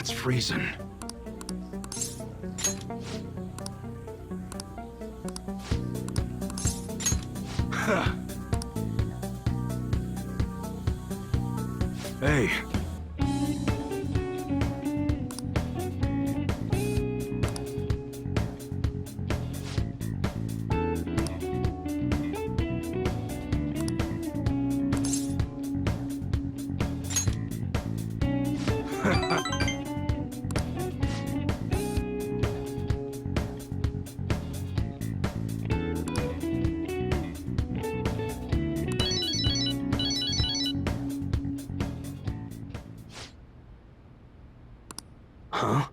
It's freezing. Huh. Hey. Huh?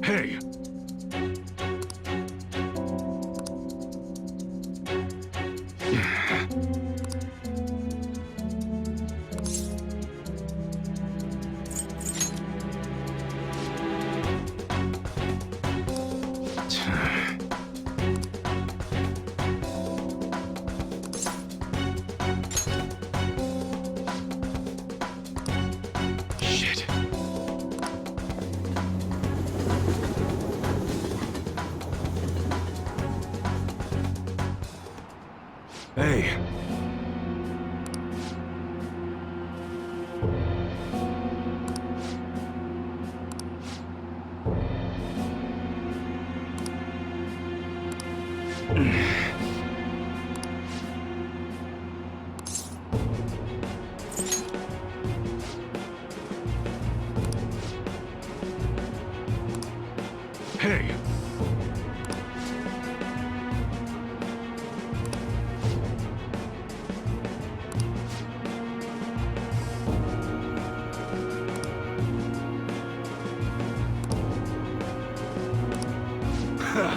Hey! Shit. Hey. Hey. Huh.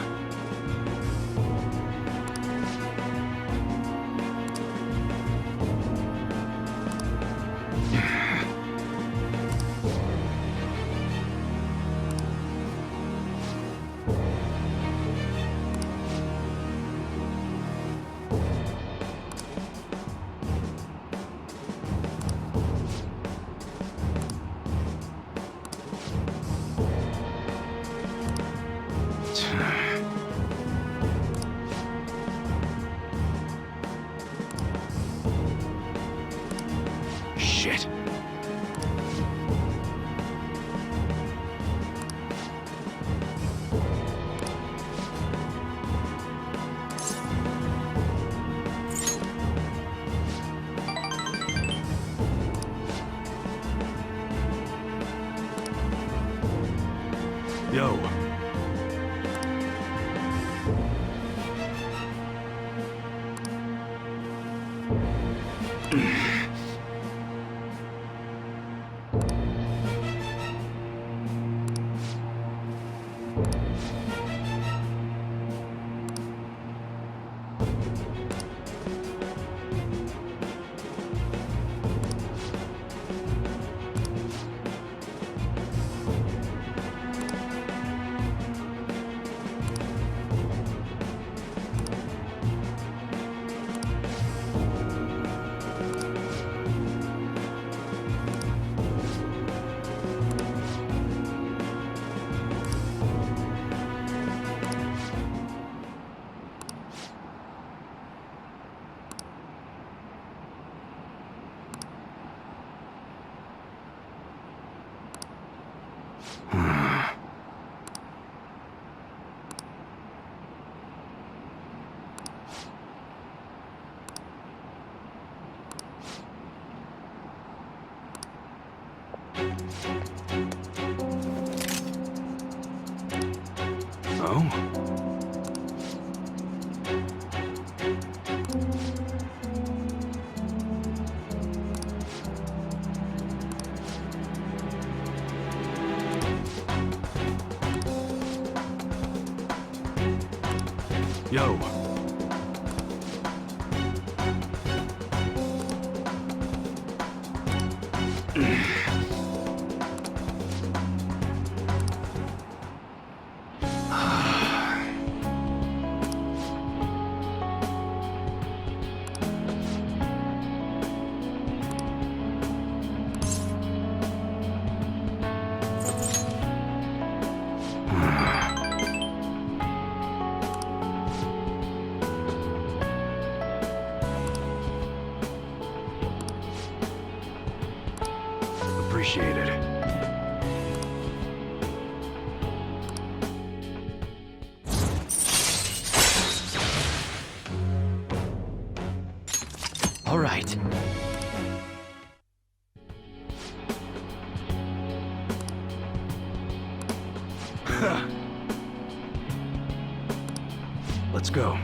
Shit. Yo. Oh? Yo. appreciate it. All right. Let's go.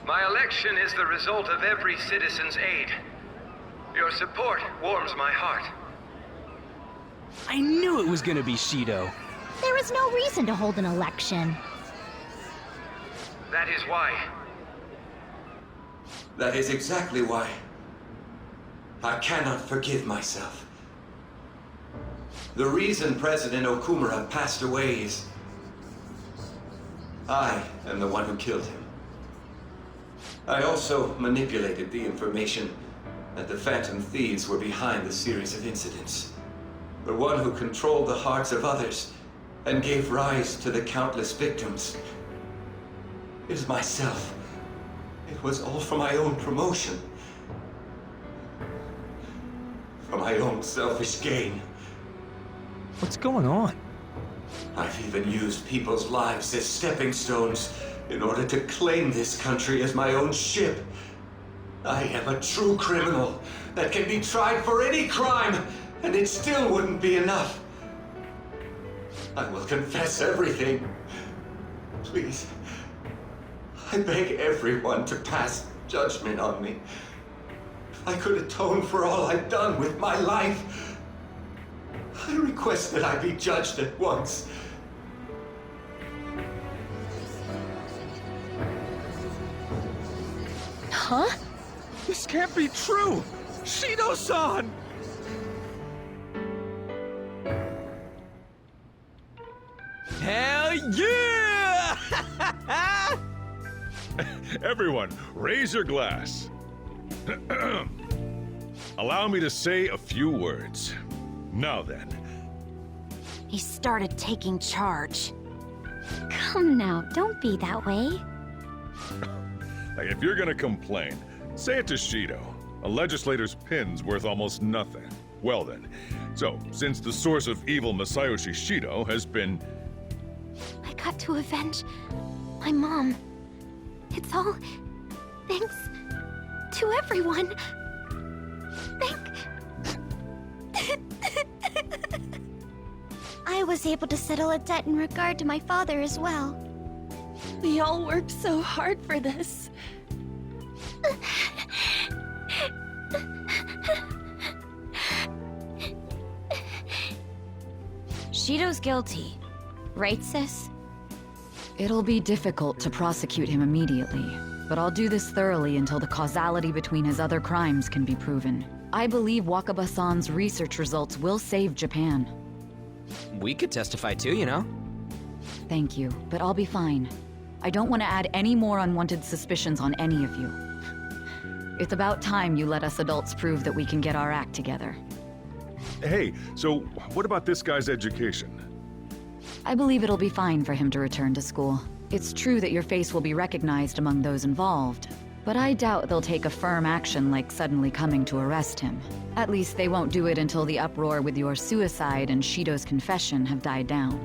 My election is the result of every citizen's aid. Your support warms my heart. I knew it was gonna be Shido. There is no reason to hold an election. That is why. That is exactly why. I cannot forgive myself. The reason President Okumura passed away is... I am the one who killed him. I also manipulated the information that the Phantom Thieves were behind the series of incidents. The one who controlled the hearts of others and gave rise to the countless victims. It is myself. It was all for my own promotion. For my own selfish gain. What's going on? I've even used people's lives as stepping stones in order to claim this country as my own ship. I am a true criminal that can be tried for any crime, and it still wouldn't be enough. I will confess everything. Please, I beg everyone to pass judgment on me. If I could atone for all I've done with my life, I request that I be judged at once. Huh? This can't be true! Shido-san! Hell yeah! Everyone, raise your glass. Allow me to say a few words. Now then, He started taking charge. Come now, don't be that way. Like, if you're gonna complain, say it to Shido. A legislator's pin's worth almost nothing. Well then, so, since the source of evil Masayoshi Shido has been... I got to avenge my mom. It's all thanks to everyone. I was able to settle a debt in regard to my father as well. We all worked so hard for this. Shido's guilty. Right, sis? It'll be difficult to prosecute him immediately, but I'll do this thoroughly until the causality between his other crimes can be proven. I believe Wakaba-san's research results will save Japan. We could testify too, you know? Thank you, but I'll be fine. I don't want to add any more unwanted suspicions on any of you. It's about time you let us adults prove that we can get our act together. Hey, so what about this guy's education? I believe it'll be fine for him to return to school. It's true that your face will be recognized among those involved, but I doubt they'll take a firm action like suddenly coming to arrest him. At least they won't do it until the uproar with your suicide and Shido's confession have died down.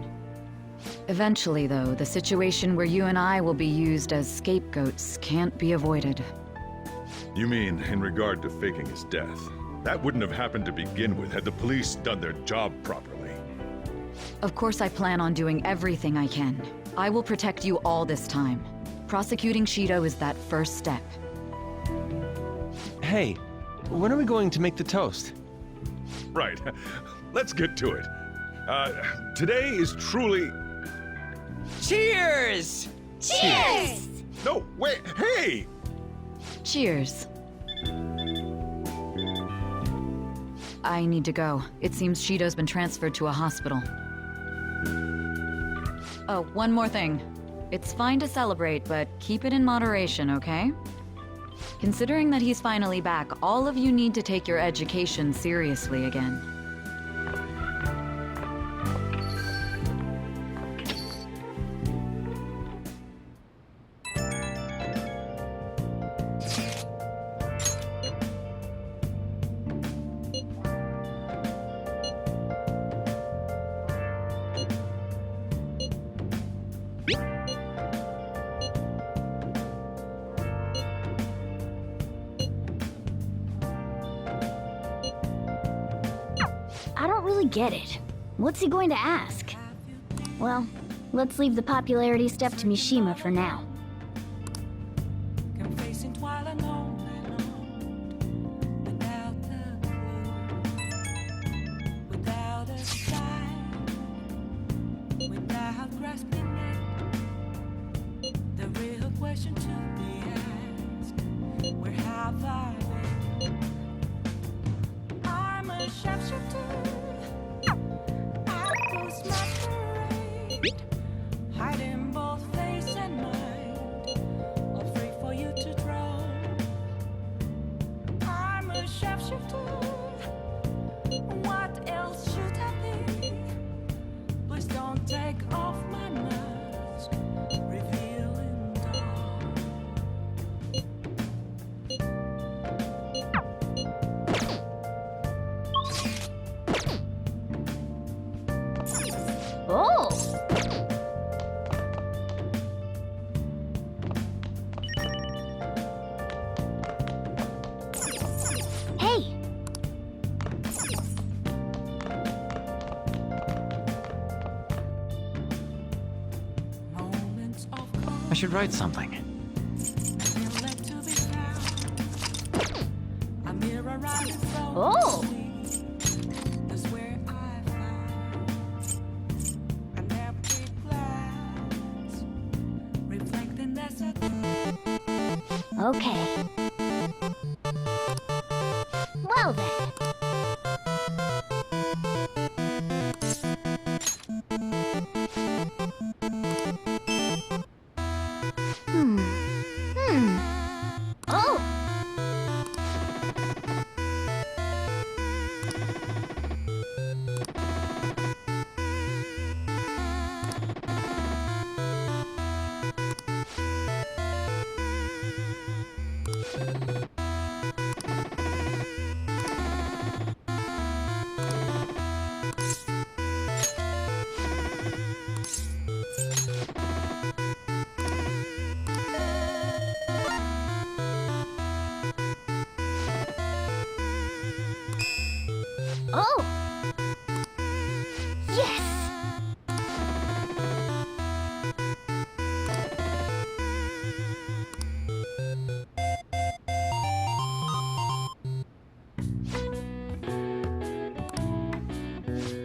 Eventually, though, the situation where you and I will be used as scapegoats can't be avoided. You mean in regard to faking his death? That wouldn't have happened to begin with had the police done their job properly. Of course I plan on doing everything I can. I will protect you all this time. Prosecuting Shido is that first step. Hey, when are we going to make the toast? Right. Let's get to it. Today is truly... Cheers! Cheers! No, wait, hey! Cheers. I need to go. It seems Shido's been transferred to a hospital. Oh, one more thing. It's fine to celebrate, but keep it in moderation, okay? Considering that he's finally back, all of you need to take your education seriously again. I don't really get it. What's he going to ask? Well, let's leave the popularity step to Mishima for now. Confessing while alone without a clue, without a sign, without grasping it. The real question to be asked: where have I been? I'm a sharpshooter. Hiding both face and mind, all free for you to draw. I'm a sharpshooter. What else should I be? Please don't take off my mask, revealing dawn. Oh! Hey! Moments of I should write something. left to be found. A mirror right in front Oh! of me. That's where I found an empty glass, reflecting that's a Okay. Well then. Oh! Oh! Yes!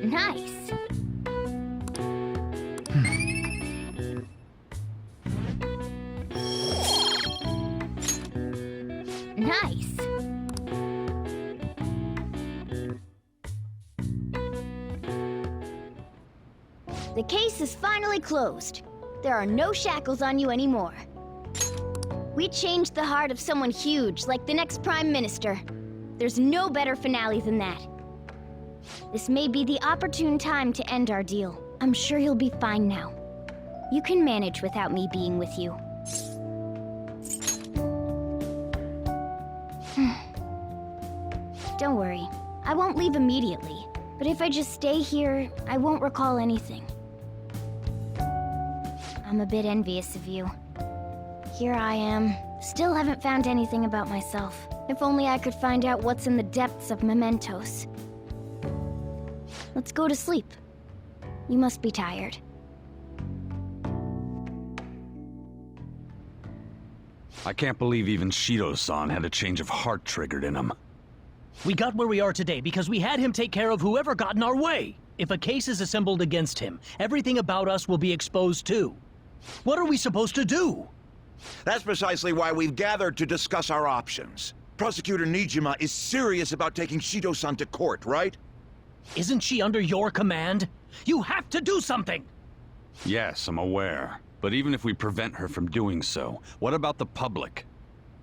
Nice. Nice. The case is finally closed. There are no shackles on you anymore. We changed the heart of someone huge, like the next Prime Minister. There's no better finale than that. This may be the opportune time to end our deal. I'm sure he'll be fine now. You can manage without me being with you. Don't worry, I won't leave immediately. But if I just stay here, I won't recall anything. I'm a bit envious of you. Here I am, still haven't found anything about myself. If only I could find out what's in the depths of mementos. Let's go to sleep. You must be tired. I can't believe even Shido-san had a change of heart triggered in him. We got where we are today because we had him take care of whoever got in our way. If a case is assembled against him, everything about us will be exposed too. What are we supposed to do? That's precisely why we've gathered to discuss our options. Prosecutor Nijima is serious about taking Shido-san to court, right? Isn't she under your command? You have to do something! Yes, I'm aware. But even if we prevent her from doing so, what about the public?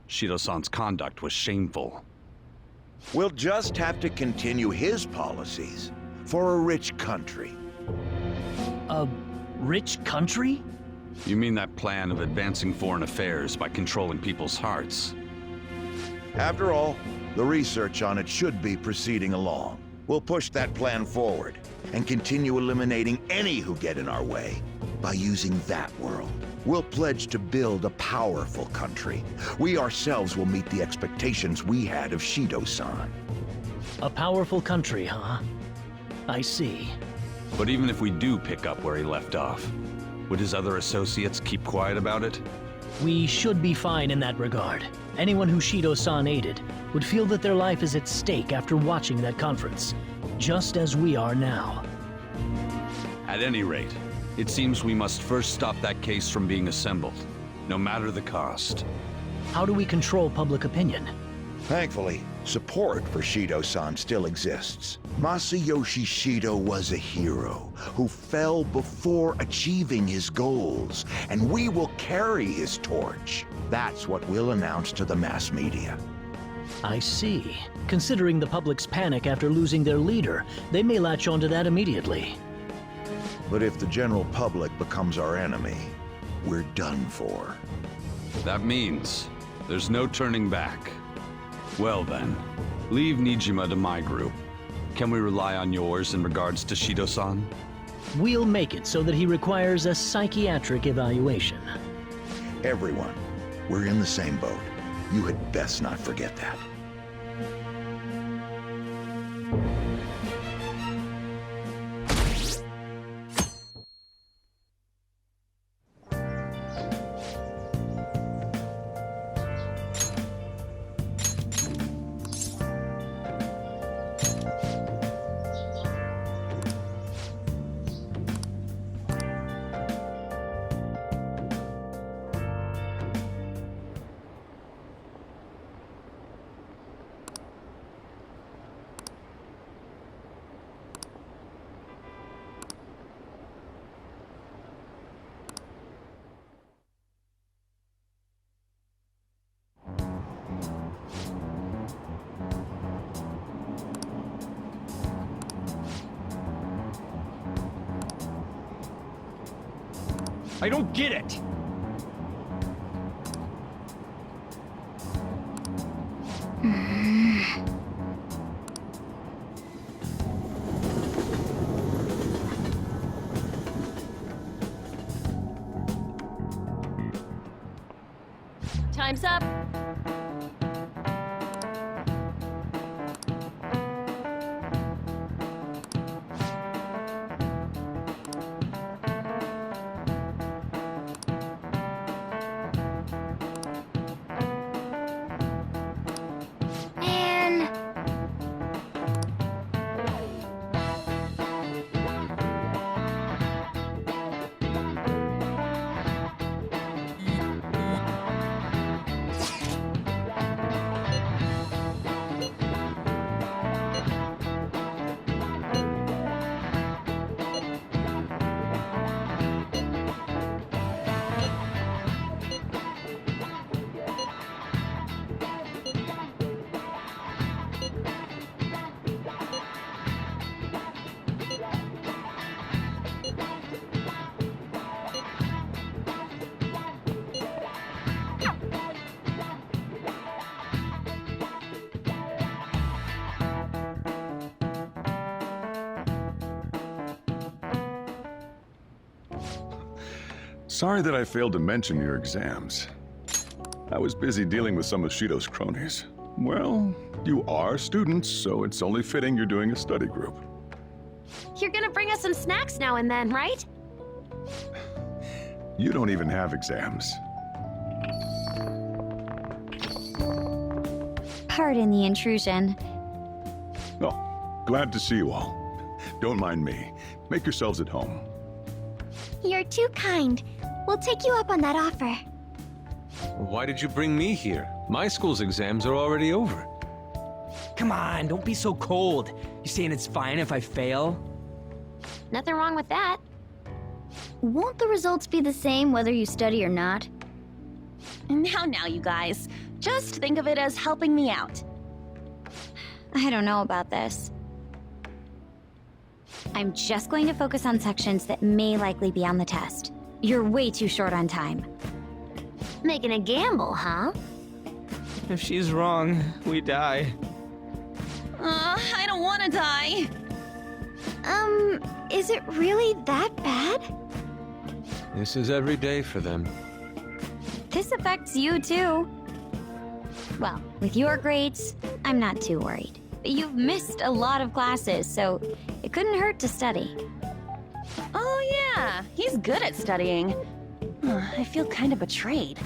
Shido-san's conduct was shameful. We'll just have to continue his policies for a rich country. A rich country? You mean that plan of advancing foreign affairs by controlling people's hearts? After all, the research on it should be proceeding along. We'll push that plan forward and continue eliminating any who get in our way by using that world. We'll pledge to build a powerful country. We ourselves will meet the expectations we had of Shido-san. A powerful country, huh? I see. But even if we do pick up where he left off, would his other associates keep quiet about it? We should be fine in that regard. Anyone who Shido-san aided would feel that their life is at stake after watching that conference, just as we are now. At any rate, it seems we must first stop that case from being assembled, no matter the cost. How do we control public opinion? Thankfully, support for Shido-san still exists. Masayoshi Shido was a hero who fell before achieving his goals, and we will carry his torch. That's what we'll announce to the mass media. I see. Considering the public's panic after losing their leader, they may latch onto that immediately. But if the general public becomes our enemy, we're done for. That means there's no turning back. Well then, leave Nijima to my group. Can we rely on yours in regards to Shido-san? We'll make it so that he requires a psychiatric evaluation. Everyone, we're in the same boat. You had best not forget that. I don't get it! Time's up. Sorry that I failed to mention your exams. I was busy dealing with some of Shido's cronies. Well, you are students, so it's only fitting you're doing a study group. You're gonna bring us some snacks now and then, right? You don't even have exams. Pardon the intrusion. Oh, glad to see you all. Don't mind me. Make yourselves at home. You're too kind. We'll take you up on that offer. Why did you bring me here? My school's exams are already over. Come on, don't be so cold. You saying it's fine if I fail? Nothing wrong with that. Won't the results be the same whether you study or not? Now, you guys. Just think of it as helping me out. I don't know about this. I'm just going to focus on sections that may likely be on the test. You're way too short on time. Making a gamble, huh? If she's wrong, we die. I don't want to die. Is it really that bad? This is every day for them. This affects you too. Well, with your grades, I'm not too worried. But you've missed a lot of classes, so it couldn't hurt to study. Oh yeah, he's good at studying. I feel kind of betrayed.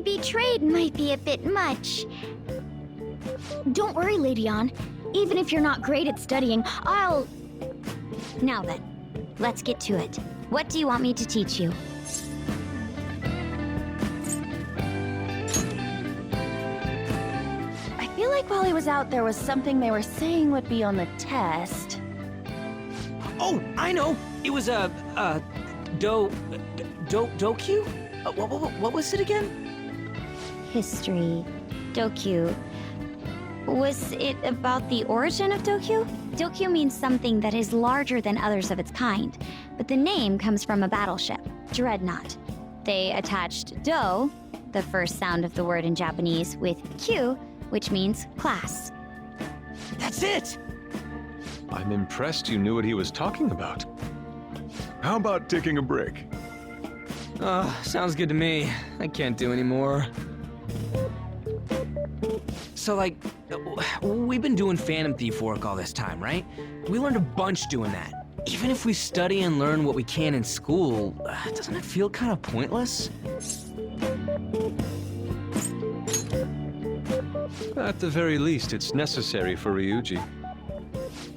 Betrayed might be a bit much. Don't worry, Lady Ann. Even if you're not great at studying, I'll... Now then, let's get to it. What do you want me to teach you? I feel like while he was out, there was something they were saying would be on the test. Oh, I know. It was Dokyu? What was it again? History. Dokyu. Was it about the origin of Dokyu? Dokyu means something that is larger than others of its kind, but the name comes from a battleship, Dreadnought. They attached Do, the first sound of the word in Japanese, with Q, which means class. That's it! I'm impressed you knew what he was talking about. How about taking a break? Sounds good to me. I can't do any more. So, like, we've been doing Phantom Thief work all this time, right? We learned a bunch doing that. Even if we study and learn what we can in school, doesn't it feel kind of pointless? At the very least, it's necessary for Ryuji.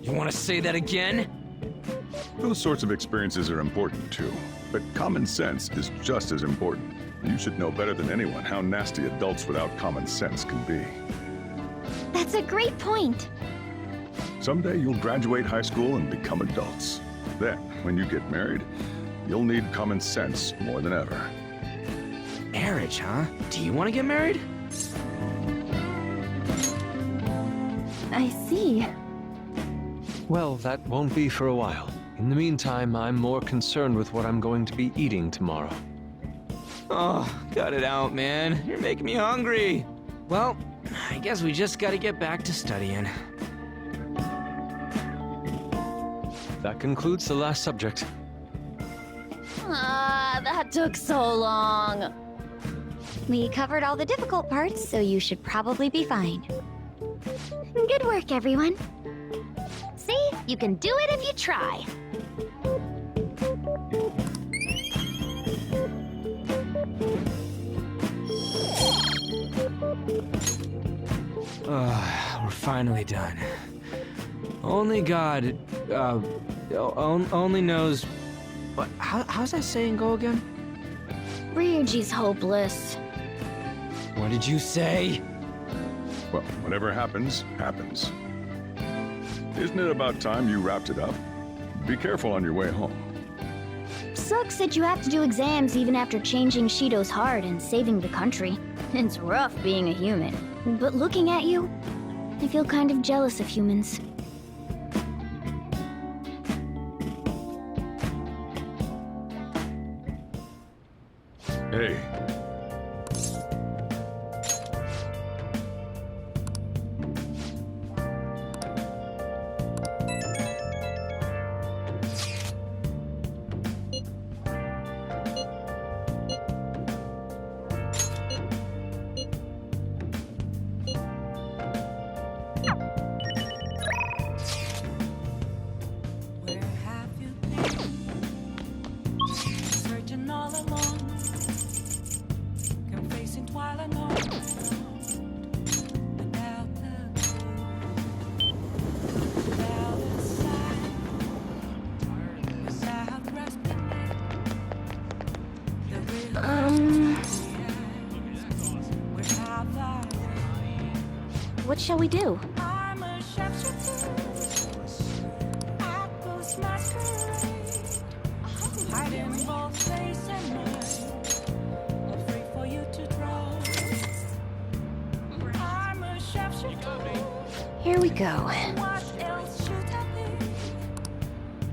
You want to say that again? Those sorts of experiences are important too, but common sense is just as important. You should know better than anyone how nasty adults without common sense can be. That's a great point. Someday you'll graduate high school and become adults. Then, when you get married, you'll need common sense more than ever. Marriage, huh? Do you want to get married? I see. Well, that won't be for a while. In the meantime, I'm more concerned with what I'm going to be eating tomorrow. Oh, cut it out, man. You're making me hungry. Well, I guess we just gotta get back to studying. That concludes the last subject. That took so long. We covered all the difficult parts, so you should probably be fine. Good work, everyone. See? You can do it if you try. We're finally done. Only God, only knows... What, how's that saying go again? Ryuji's hopeless. What did you say? Well, whatever happens, happens. Isn't it about time you wrapped it up? Be careful on your way home. Sucks that you have to do exams even after changing Shido's heart and saving the country. It's rough being a human. But looking at you, I feel kind of jealous of humans. Hey. What shall we do? I'm a shapeshifter. Apples masquerade. Hiding both face and mind. Not free for you to draw. I'm a shapeshifter. Here we go. What else should I be?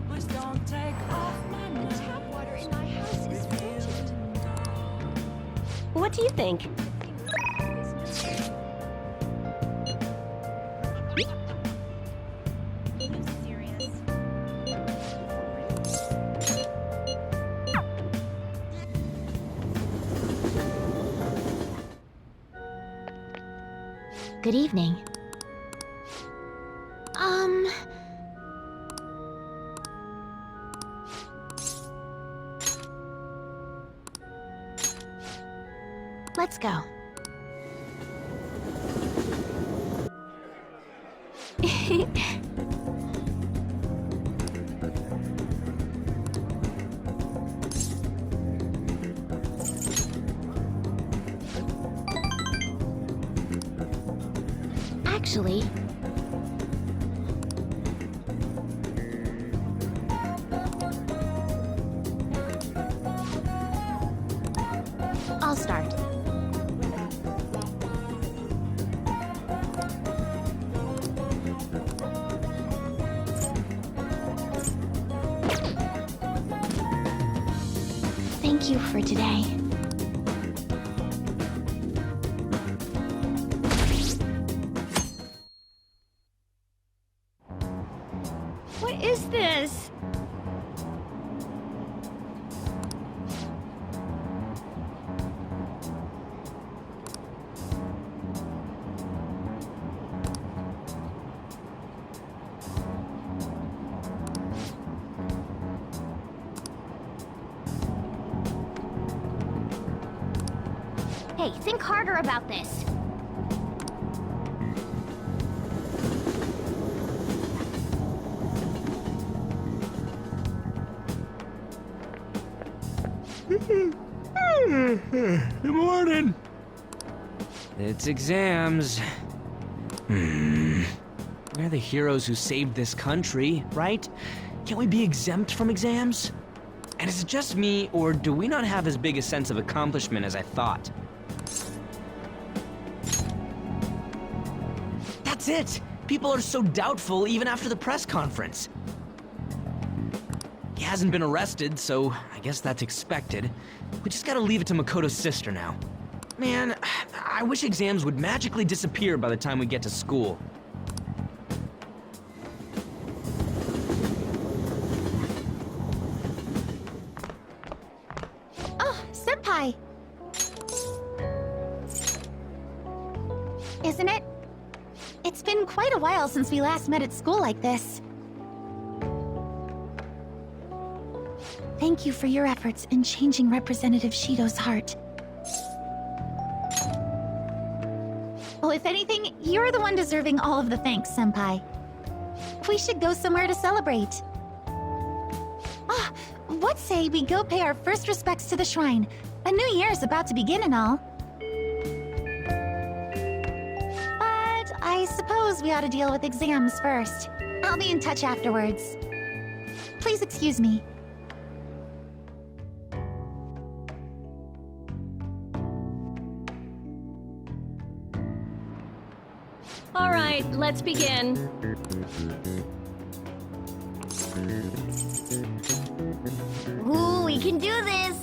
Please don't take off my mask. Tap water in my house is frigid. What do you think? Good evening. Let's go. Actually, I'll start. Thank you for today. What is this? Hey, think harder about this. Good morning. It's exams. We're the heroes who saved this country, right? Can't we be exempt from exams? And is it just me, or do we not have as big a sense of accomplishment as I thought? That's it! People are so doubtful even after the press conference. He hasn't been arrested, so I guess that's expected. We just gotta leave it to Makoto's sister now. Man, I wish exams would magically disappear by the time we get to school. Oh, Senpai! Isn't it? It's been quite a while since we last met at school like this. Thank you for your efforts in changing Representative Shido's heart. Well, if anything, you're the one deserving all of the thanks, Senpai. We should go somewhere to celebrate. Ah, what say we go pay our first respects to the shrine? A new year's about to begin and all. But I suppose we ought to deal with exams first. I'll be in touch afterwards. Please excuse me. All right, let's begin. Ooh, we can do this!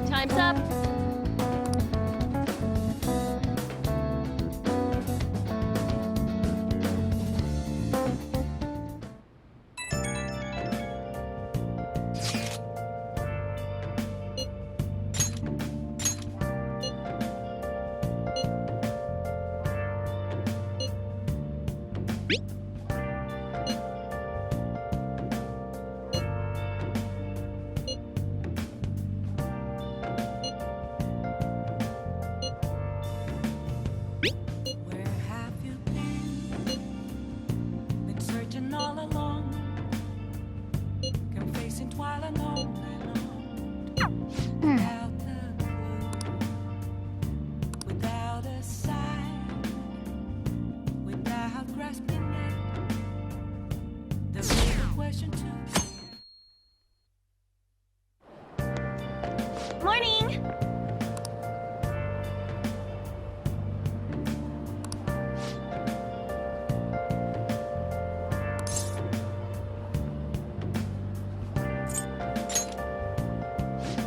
Time's up. up. Where have you been? Been searching all along, come facing twilight on and on. Without a clue, without a sign, without grasping it. There's a question too. Morning!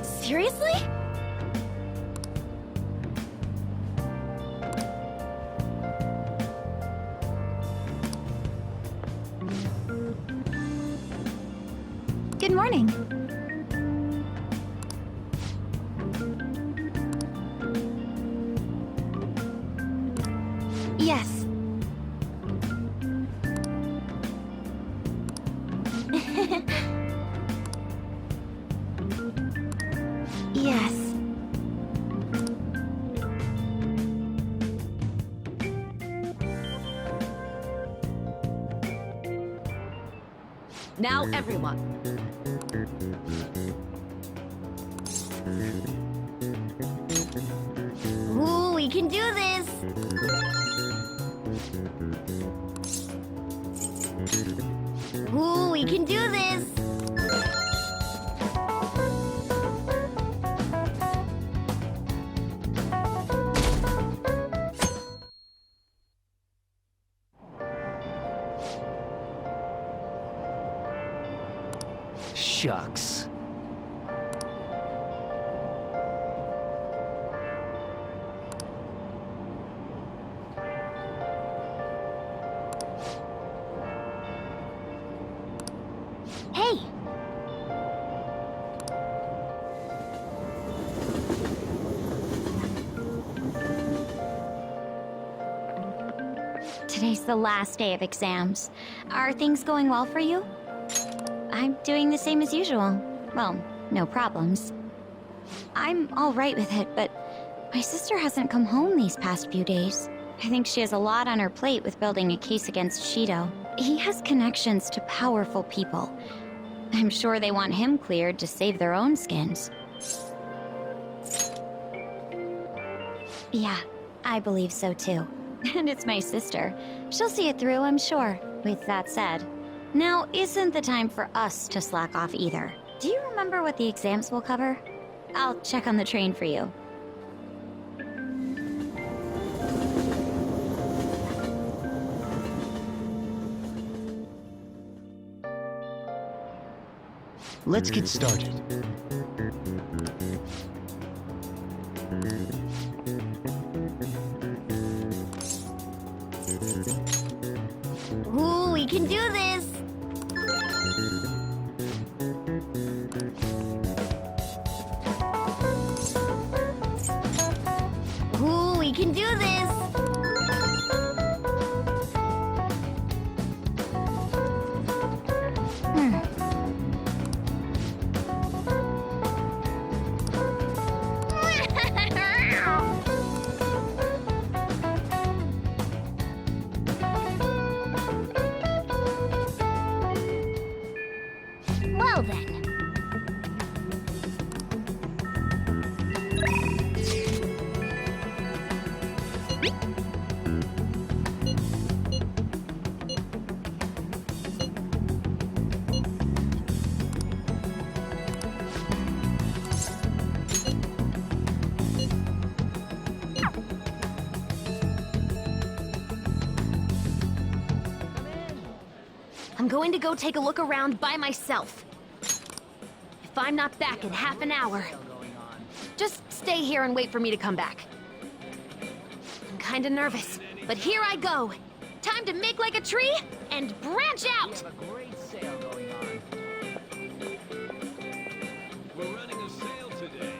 Seriously? Good morning. Yes. Yes. Now, everyone. Ooh, we can do this. Ooh, we can do this. Shucks. Hey. Today's the last day of exams. Are things going well for you? I'm doing the same as usual. Well, no problems. I'm all right with it, but my sister hasn't come home these past few days. I think she has a lot on her plate with building a case against Shido. He has connections to powerful people. I'm sure they want him cleared to save their own skins. Yeah, I believe so too. And it's my sister. She'll see it through, I'm sure. With that said, now isn't the time for us to slack off either. Do you remember what the exams will cover? I'll check on the train for you. Let's get started. Ooh, we can do this! Ooh, we can do this! Well then. I'm going to go take a look around by myself. If I'm not back in half an hour, Just stay here and wait for me to come back. I'm kinda nervous, but here I go. Time to make like a tree and branch out! We're running a sale today.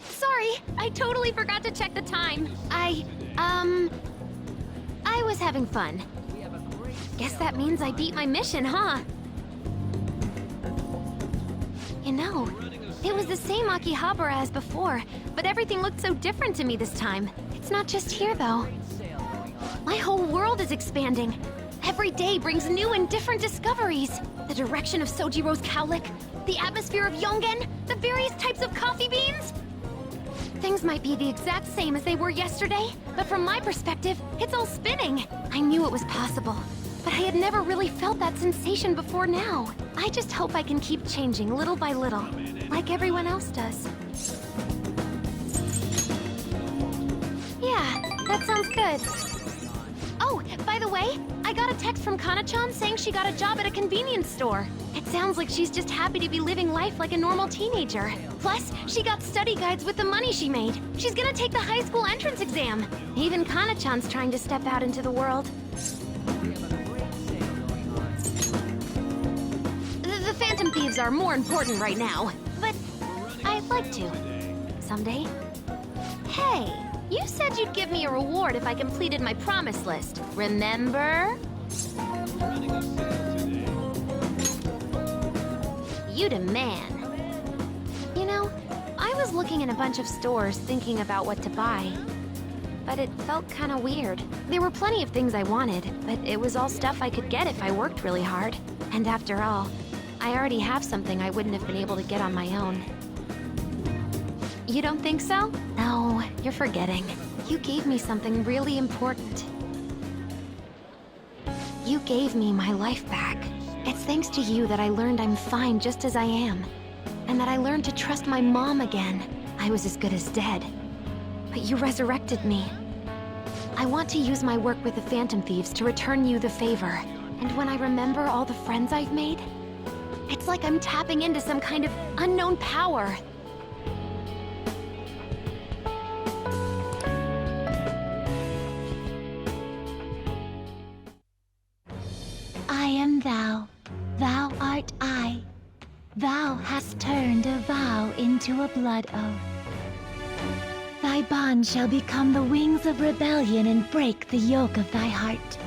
Sorry, I totally forgot to check the time. I was having fun. Guess that means I beat my mission, huh? You know, it was the same Akihabara as before, but everything looked so different to me this time. It's not just here, though. My whole world is expanding. Every day brings new and different discoveries. The direction of Sojiro's cowlick, the atmosphere of Yongen, the various types of coffee beans. Things might be the exact same as they were yesterday, but from my perspective, it's all spinning. I knew it was possible, but I had never really felt that sensation before now. I just hope I can keep changing little by little, like everyone else does. Yeah, that sounds good. Oh, by the way, I got a text from Kana-chan saying she got a job at a convenience store. It sounds like she's just happy to be living life like a normal teenager. Plus, she got study guides with the money she made. She's gonna take the high school entrance exam. Even Kana-chan's trying to step out into the world. The Phantom Thieves are more important right now, but I'd like to. Someday. Hey, you said you'd give me a reward if I completed my promise list. Remember? You the man. You know, I was looking in a bunch of stores thinking about what to buy. But it felt kind of weird. There were plenty of things I wanted, but it was all stuff I could get if I worked really hard. And after all, I already have something I wouldn't have been able to get on my own. You don't think so? No, you're forgetting. You gave me something really important. You gave me my life back. It's thanks to you that I learned I'm fine just as I am. And that I learned to trust my mom again. I was as good as dead. But you resurrected me. I want to use my work with the Phantom Thieves to return you the favor. And when I remember all the friends I've made, it's like I'm tapping into some kind of unknown power. I am thou, thou art I. Thou hast turned a vow into a blood oath. Thy bond shall become the wings of rebellion and break the yoke of thy heart.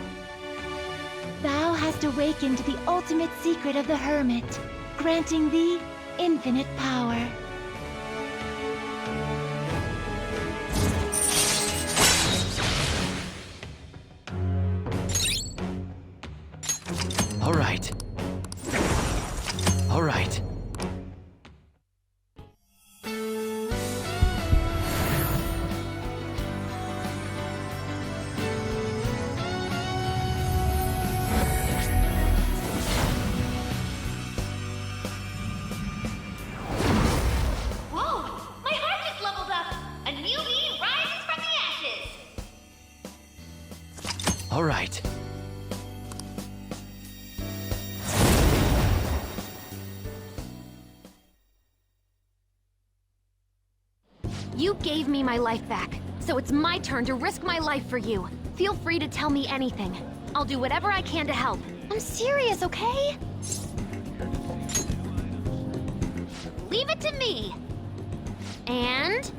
Thou hast awakened the ultimate secret of the Hermit, granting thee infinite power. All right. All right. Whoa! My heart just leveled up! A new me rises from the ashes! All right. You gave me my life back, so it's my turn to risk my life for you. Feel free to tell me anything. I'll do whatever I can to help. I'm serious, okay? Leave it to me. And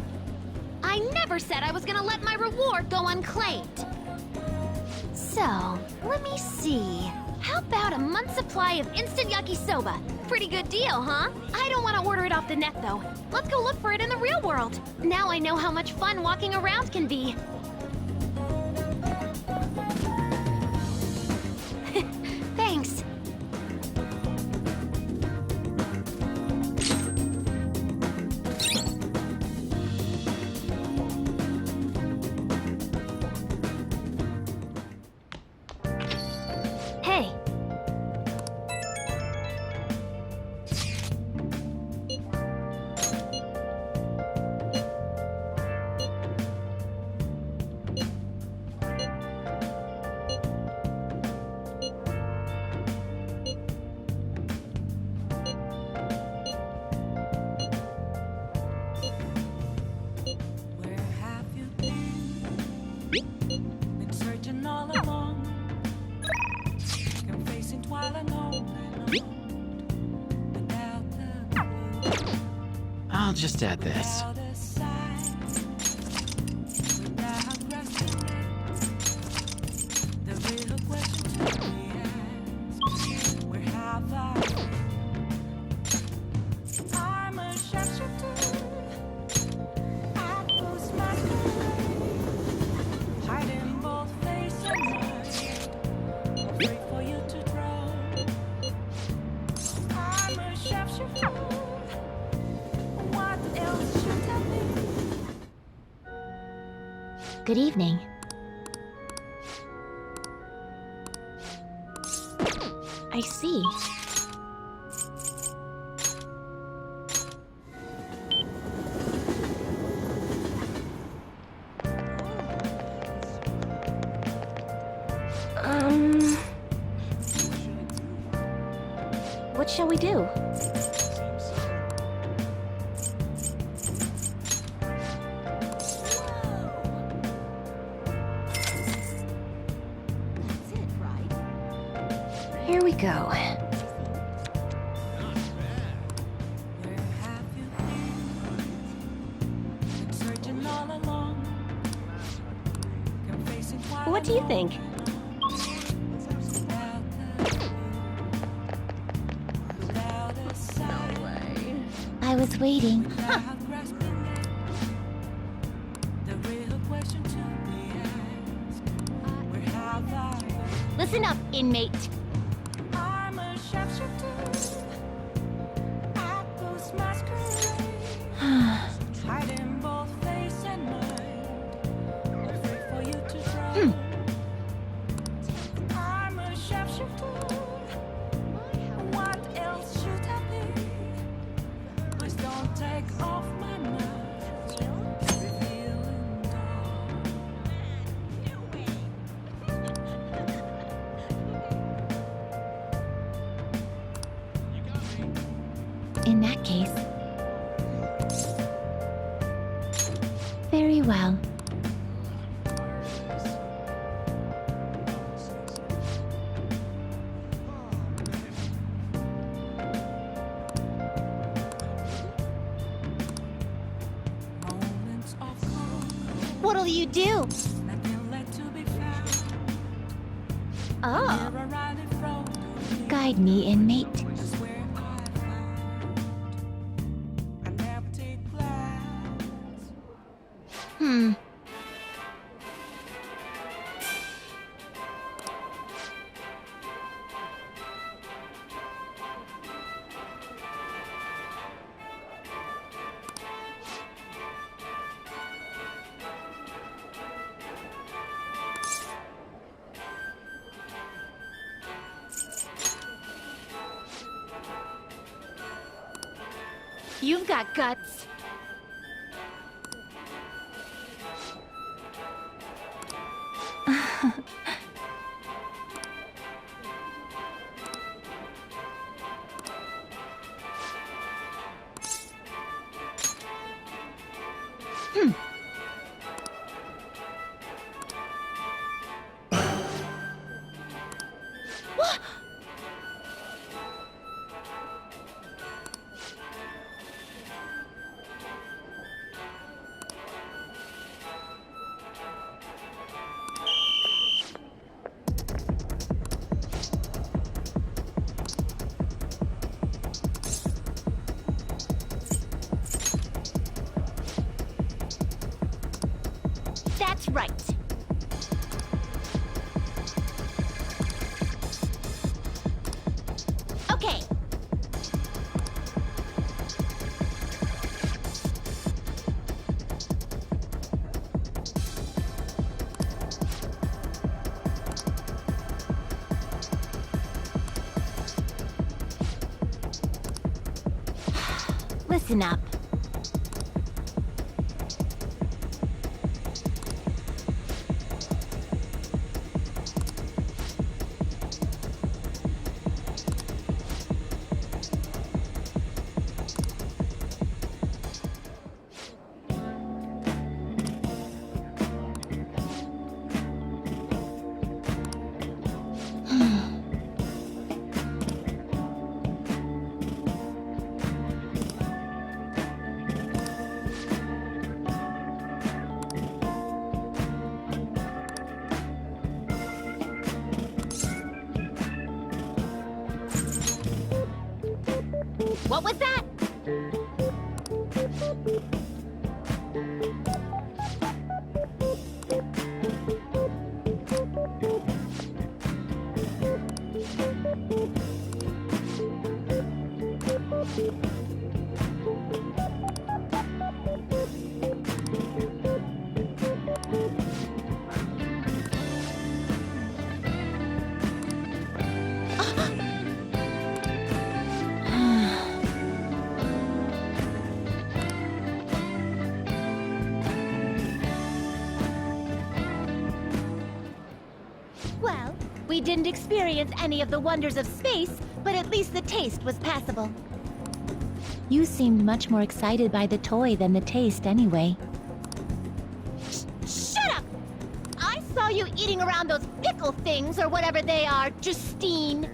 I never said I was gonna let my reward go unclaimed. So, let me see. How about a month's supply of instant yakisoba? Pretty good deal, huh? I don't want to order it off the net, though. Let's go look for it in the real world. Now I know how much fun walking around can be. Thanks. Hey. Been searching all along, confessing while I know without the I'll just add this. without a sign, without resting it. The real question to be asked: where have I been? I'm a sharpshooter. I post my hiding both face and mind, afraid for you to draw. I'm a sharpshooter. What else should I be? Good evening. I see. What shall we do? Here we go. Where have you been? Searching all along, confessing while What do you think? without a sign, I was waiting. without grasping it. The real question to be asked: where have I been? Listen up, inmate. I'm a sharpshooter. I post masquerade, hiding both face and mind, afraid for you to draw. I'm a sharpshooter. What else should I be? Please don't take off my mask, revealing dawn. In that case. Very well. Moments of calm, What'll you do? nothing left to be found. Oh. Mirror right in front of me. Guide me, inmate. Is where I found an empty glass. You've got guts. That's right. Okay. Listen up. What was that? Well, we didn't experience any of the wonders of space, but at least the taste was passable. You seemed much more excited by the toy than the taste anyway. Shut up! I saw you eating around those pickle things or whatever they are, Justine.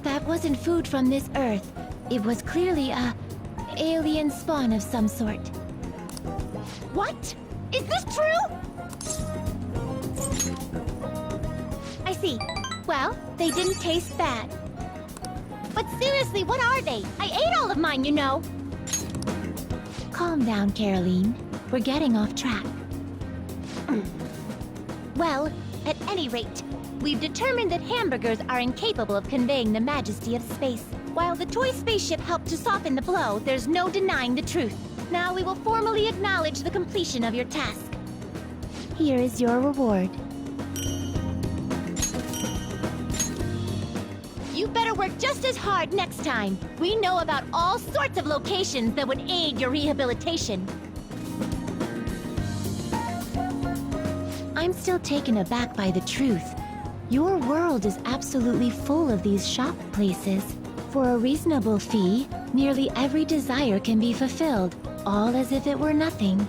That wasn't food from this Earth. It was clearly a alien spawn of some sort. What? Is this true? I see. Well, they didn't taste bad. But seriously, what are they? I ate all of mine, you know. Calm down, Caroline. We're getting off track. Well, at any rate, we've determined that hamburgers are incapable of conveying the majesty of space. While the toy spaceship helped to soften the blow, there's no denying the truth. Now we will formally acknowledge the completion of your task. Here is your reward. You better work just as hard next time. We know about all sorts of locations that would aid your rehabilitation. I'm still taken aback by the truth. Your world is absolutely full of these shop places. For a reasonable fee, nearly every desire can be fulfilled, all as if it were nothing.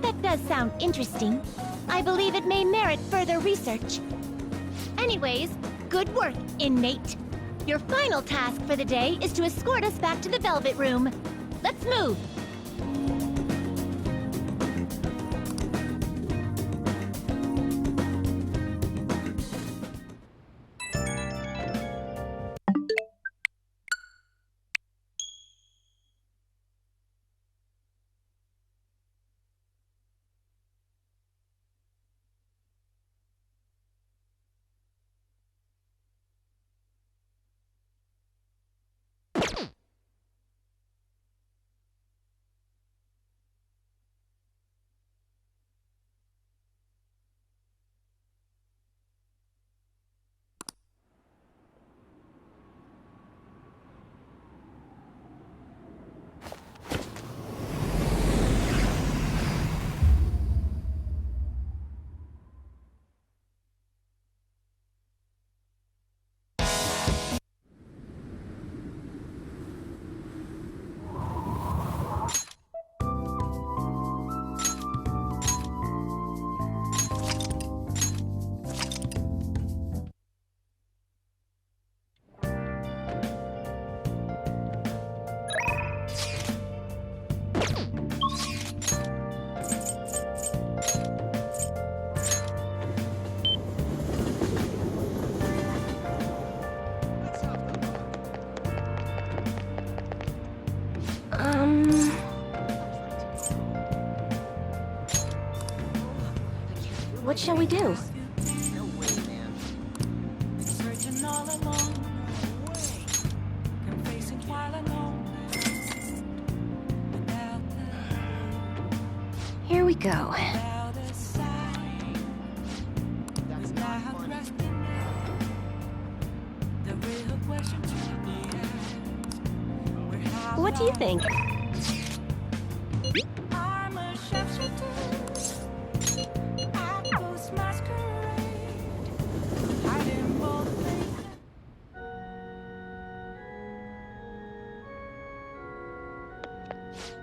That does sound interesting. I believe it may merit further research. Anyways, good work, inmate. Your final task for the day is to escort us back to the Velvet Room. Let's move! What shall we do? Searching all along the way, confessing while alone. Here we go. Without a sign, without resting, the real question should be asked. What do you think? I'm a sharpshooter.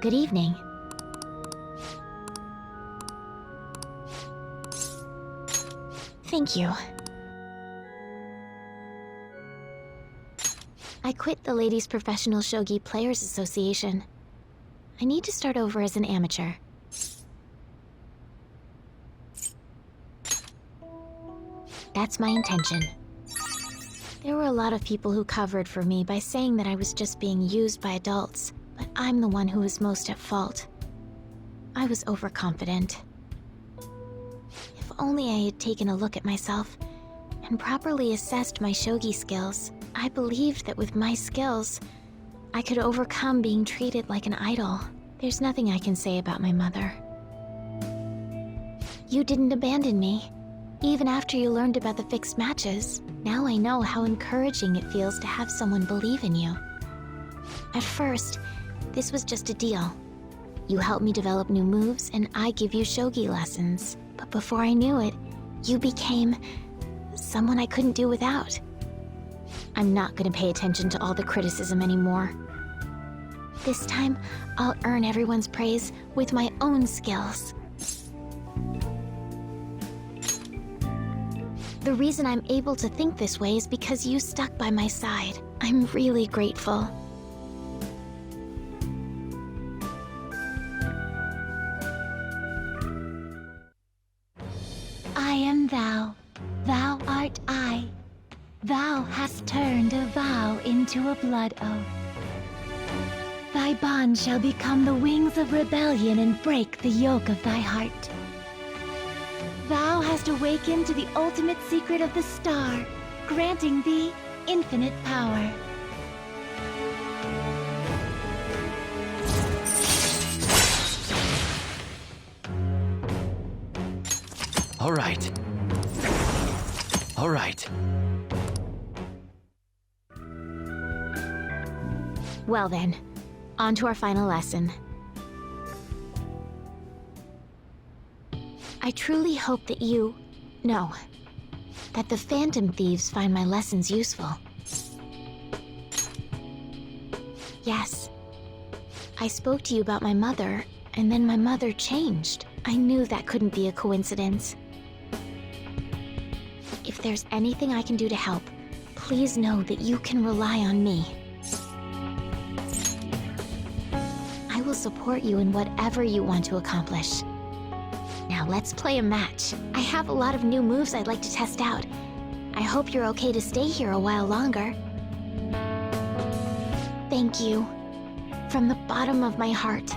Good evening. Thank you. I quit the Ladies Professional Shogi Players Association. I need to start over as an amateur. That's my intention. There were a lot of people who covered for me by saying that I was just being used by adults, but I'm the one who was most at fault. I was overconfident. If only I had taken a look at myself and properly assessed my shogi skills. I believed that with my skills, I could overcome being treated like an idol. There's nothing I can say about my mother. You didn't abandon me, even after you learned about the fixed matches. Now I know how encouraging it feels to have someone believe in you. At first, this was just a deal. You help me develop new moves, and I give you shogi lessons. But before I knew it, you became someone I couldn't do without. I'm not gonna pay attention to all the criticism anymore. This time, I'll earn everyone's praise with my own skills. The reason I'm able to think this way is because you stuck by my side. I'm really grateful. I am thou, thou art I. Thou hast turned a vow into a blood oath. Thy bond shall become the wings of rebellion and break the yoke of thy heart. Thou hast awakened to the ultimate secret of the star, granting thee infinite power. All right. All right. Well then, on to our final lesson. I truly hope that that the Phantom Thieves find my lessons useful. Yes, I spoke to you about my mother, and then my mother changed. I knew that couldn't be a coincidence. If there's anything I can do to help, please know that you can rely on me. I will support you in whatever you want to accomplish. Now let's play a match. I have a lot of new moves I'd like to test out. I hope you're okay to stay here a while longer. Thank you. From the bottom of my heart.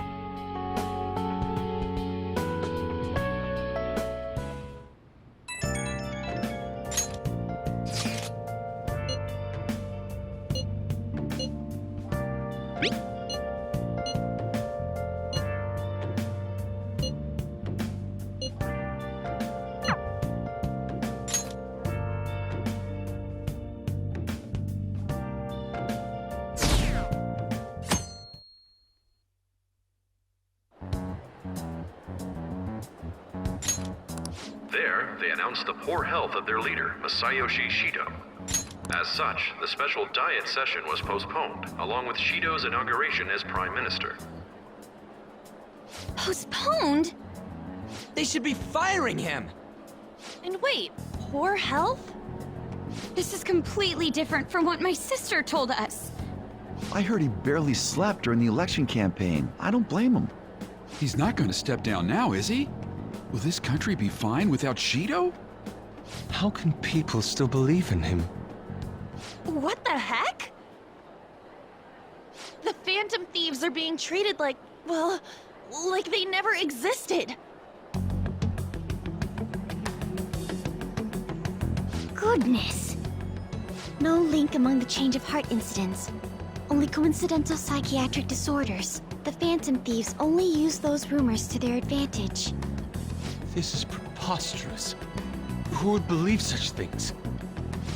There, they announced the poor health of their leader, Masayoshi Shido. As such, the special diet session was postponed, along with Shido's inauguration as Prime Minister. Postponed? They should be firing him! And wait, poor health? This is completely different from what my sister told us. I heard he barely slept during the election campaign. I don't blame him. He's not going to step down now, is he? Will this country be fine without Shido? How can people still believe in him? What the heck? The Phantom Thieves are being treated like, well, like they never existed. Goodness. No link among the change of heart incidents. Only coincidental psychiatric disorders. The Phantom Thieves only use those rumors to their advantage. This is preposterous. Who would believe such things?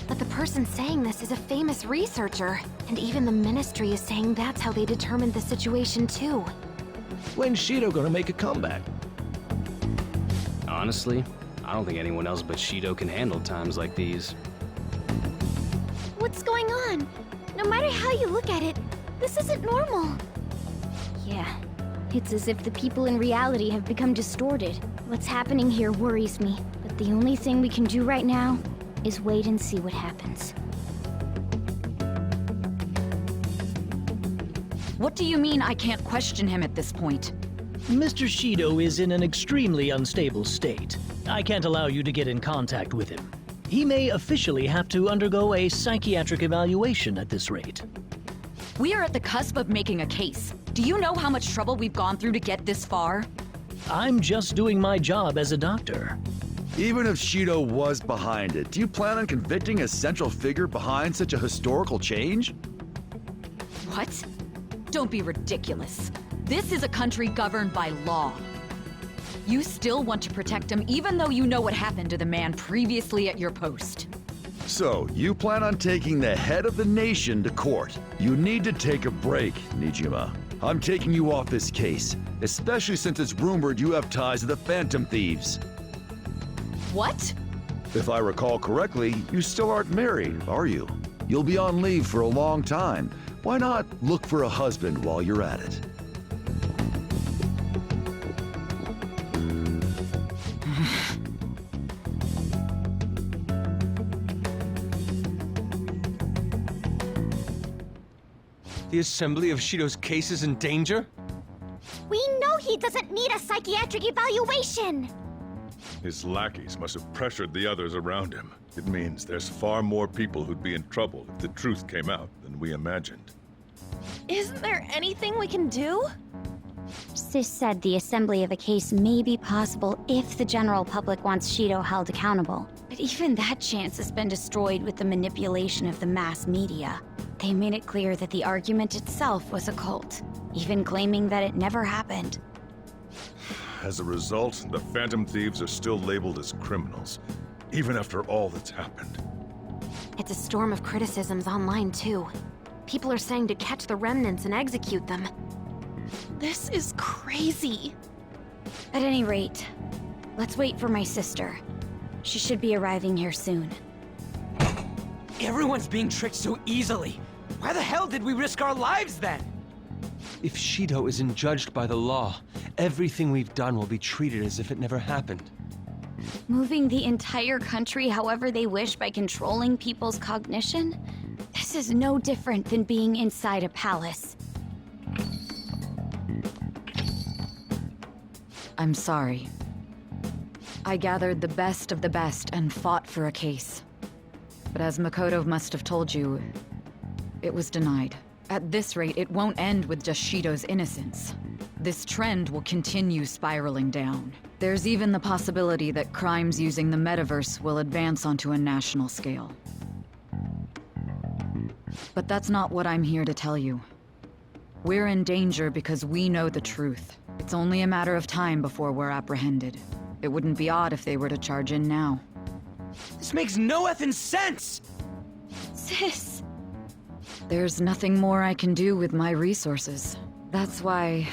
But the person saying this is a famous researcher, and even the Ministry is saying that's how they determined the situation too. When's Shido gonna make a comeback? Honestly, I don't think anyone else but Shido can handle times like these. What's going on? No matter how you look at it, this isn't normal. Yeah, it's as if the people in reality have become distorted. What's happening here worries me, but the only thing we can do right now is wait and see what happens. What do you mean I can't question him at this point? Mr. Shido is in an extremely unstable state. I can't allow you to get in contact with him. He may officially have to undergo a psychiatric evaluation at this rate. We are at the cusp of making a case. Do you know how much trouble we've gone through to get this far? I'm just doing my job as a doctor. Even if Shido was behind it, do you plan on convicting a central figure behind such a historical change? What? Don't be ridiculous. This is a country governed by law. You still want to protect him even though you know what happened to the man previously at your post. So, you plan on taking the head of the nation to court. You need to take a break, Nijima. I'm taking you off this case, especially since it's rumored you have ties to the Phantom Thieves. What? If I recall correctly, you still aren't married, are you? You'll be on leave for a long time. Why not look for a husband while you're at it? The Assembly of Shido's case is in danger? We know he doesn't need a psychiatric evaluation! His lackeys must have pressured the others around him. It means there's far more people who'd be in trouble if the truth came out than we imagined. Isn't there anything we can do? Sis said the assembly of a case may be possible if the general public wants Shido held accountable. But even that chance has been destroyed with the manipulation of the mass media. They made it clear that the argument itself was a cult, even claiming that it never happened. As a result, the Phantom Thieves are still labeled as criminals, even after all that's happened. It's a storm of criticisms online, too. People are saying to catch the remnants and execute them. This is crazy. At any rate, let's wait for my sister. She should be arriving here soon. Everyone's being tricked so easily. Why the hell did we risk our lives then? If Shido isn't judged by the law, everything we've done will be treated as if it never happened. Moving the entire country however they wish by controlling people's cognition? This is no different than being inside a palace. I'm sorry. I gathered the best of the best and fought for a case. But as Makoto must have told you, it was denied. At this rate, it won't end with just Shido's innocence. This trend will continue spiraling down. There's even the possibility that crimes using the metaverse will advance onto a national scale. But that's not what I'm here to tell you. We're in danger because we know the truth. It's only a matter of time before we're apprehended. It wouldn't be odd if they were to charge in now. This makes no effing sense! Sis! There's nothing more I can do with my resources. That's why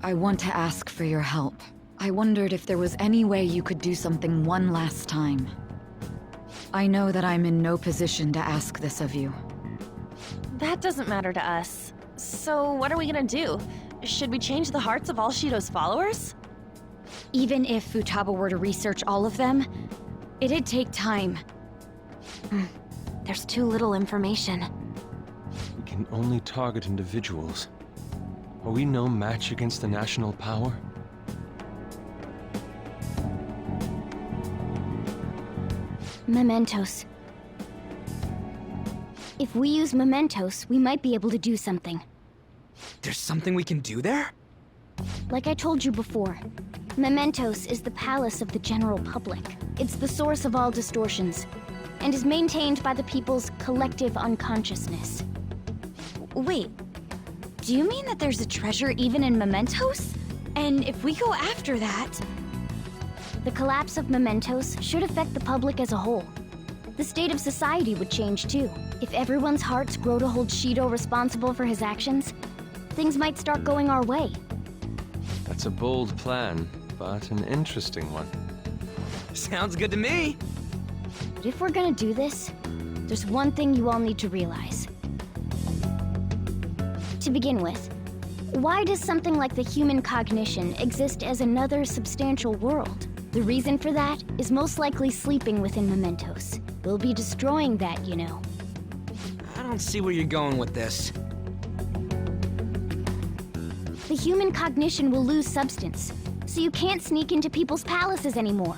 I want to ask for your help. I wondered if there was any way you could do something one last time. I know that I'm in no position to ask this of you. That doesn't matter to us. So what are we gonna do? Should we change the hearts of all Shido's followers? Even if Futaba were to research all of them, it'd take time. There's too little information. We can only target individuals. Are we no match against the national power? Mementos. If we use mementos, we might be able to do something. There's something we can do there? Like I told you before, Mementos is the palace of the general public. It's the source of all distortions, and is maintained by the people's collective unconsciousness. Wait, do you mean that there's a treasure even in Mementos? And if we go after that... The collapse of Mementos should affect the public as a whole. The state of society would change too. If everyone's hearts grow to hold Shido responsible for his actions, things might start going our way. That's a bold plan, but an interesting one. Sounds good to me! But if we're gonna do this, there's one thing you all need to realize. To begin with, why does something like the human cognition exist as another substantial world? The reason for that is most likely sleeping within Mementos. We'll be destroying that, you know. I don't see where you're going with this. The human cognition will lose substance, so you can't sneak into people's palaces anymore.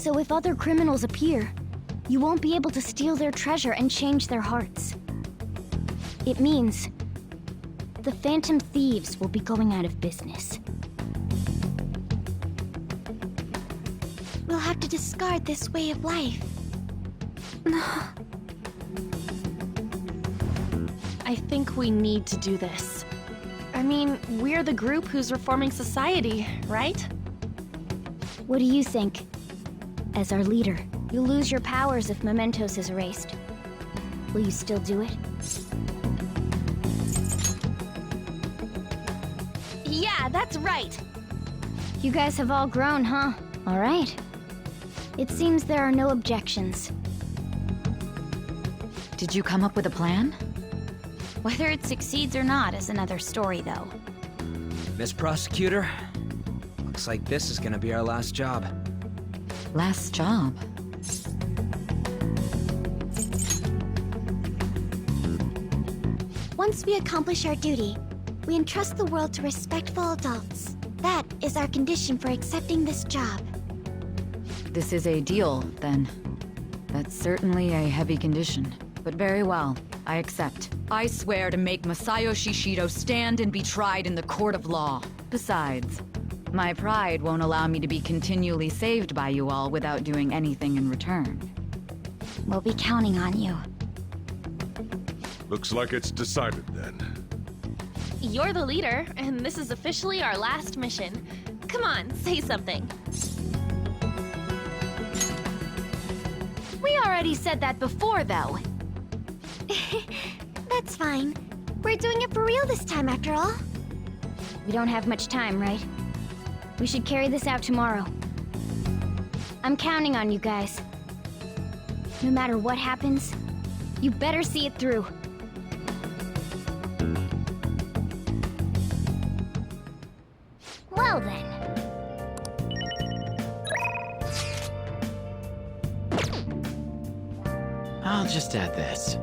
So if other criminals appear, you won't be able to steal their treasure and change their hearts. It means the Phantom Thieves will be going out of business. We'll have to discard this way of life. I think we need to do this. I mean, we're the group who's reforming society, right? What do you think? As our leader, you'll lose your powers if Mementos is erased. Will you still do it? Yeah, that's right. You guys have all grown, huh? All right. It seems there are no objections. Did you come up with a plan? Whether it succeeds or not is another story, though. Miss Prosecutor, looks like this is gonna be our last job. Last job? Once we accomplish our duty, we entrust the world to respectful adults. That is our condition for accepting this job. This is a deal, then. That's certainly a heavy condition. But very well, I accept. I swear to make Masayoshi Shido stand and be tried in the court of law. Besides, my pride won't allow me to be continually saved by you all without doing anything in return. We'll be counting on you. Looks like it's decided then. You're the leader, and this is officially our last mission. Come on, say something. We already said that before, though. That's fine. We're doing it for real this time, after all. We don't have much time, right? We should carry this out tomorrow. I'm counting on you guys. No matter what happens, you better see it through. Well then. I'll just add this.